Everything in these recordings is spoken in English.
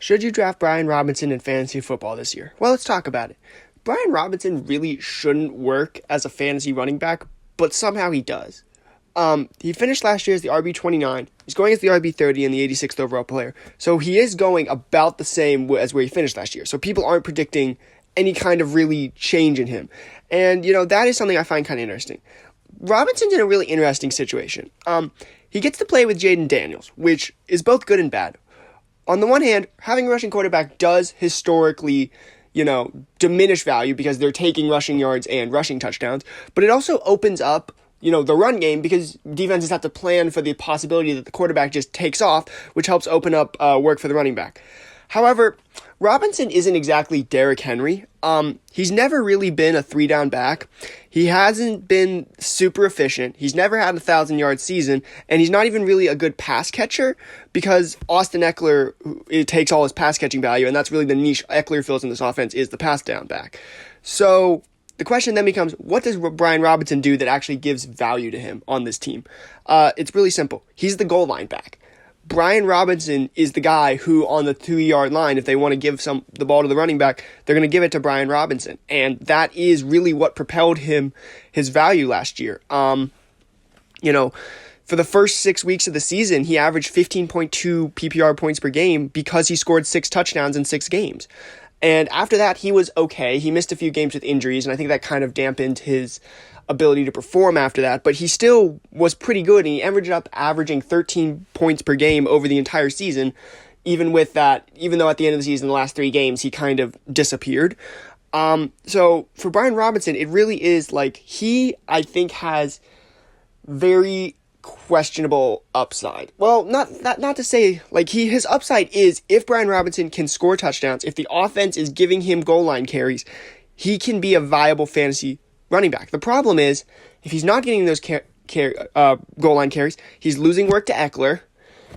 Should you draft Brian Robinson in fantasy football this year? Well, let's talk about it. Brian Robinson really shouldn't work as a fantasy running back, but somehow he does. He finished last year as the RB29. He's going as the RB30 and the 86th overall player. So he is going about the same as where he finished last year. So people aren't predicting any kind of really change in him. And, that is something I find kind of interesting. Robinson's in a really interesting situation. He gets to play with Jaden Daniels, which is both good and bad. On the one hand, having a rushing quarterback does historically, diminish value because they're taking rushing yards and rushing touchdowns, but it also opens up the run game because defenses have to plan for the possibility that the quarterback just takes off, which helps open up work for the running back. However, Robinson isn't exactly Derrick Henry. He's never really been a 3-down back. He hasn't been super efficient. He's never had a 1,000-yard season, and he's not even really a good pass catcher because Austin Ekeler, it takes all his pass catching value, and that's really the niche Ekeler fills in this offense is the pass down back. So the question then becomes, what does Brian Robinson do that actually gives value to him on this team? It's really simple. He's the goal line back. Brian Robinson is the guy who, on the 2-yard line, if they want to give the ball to the running back, they're going to give it to Brian Robinson. And that is really what propelled his value last year. For the first 6 weeks of the season, he averaged 15.2 PPR points per game because he scored 6 touchdowns in 6 games. And after that, he was okay. He missed a few games with injuries, and I think that kind of dampened his ability to perform after that, but he still was pretty good, and he ended up averaging 13 points per game over the entire season, even though at the end of the season, the last 3 games, he kind of disappeared. So for Brian Robinson, it really is he, I think, has very questionable upside. Well, not to say, his upside is if Brian Robinson can score touchdowns, if the offense is giving him goal line carries, he can be a viable fantasy running back. The problem is, if he's not getting those goal line carries, he's losing work to Ekeler,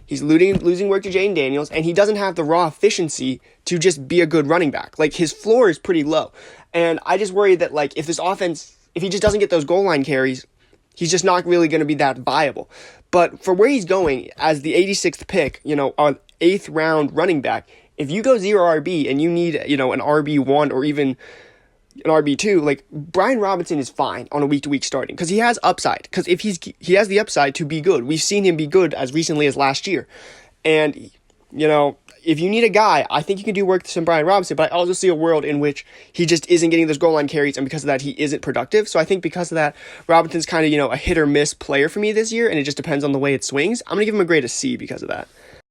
he's losing work to Jaden Daniels, and he doesn't have the raw efficiency to just be a good running back. His floor is pretty low. And I just worry that, if this offense, if he just doesn't get those goal line carries, he's just not really going to be that viable. But for where he's going, as the 86th pick, an 8th round running back, if you go 0 RB and you need, an RB1 or even an RB2, Brian Robinson is fine on a week-to-week starting because he has upside. Because if he has the upside to be good. We've seen him be good as recently as last year. And, if you need a guy, I think you can do work with some Brian Robinson, but I also see a world in which he just isn't getting those goal line carries, and because of that, he isn't productive. So I think because of that, Robinson's kind of, a hit or miss player for me this year, and it just depends on the way it swings. I'm going to give him a grade of C because of that.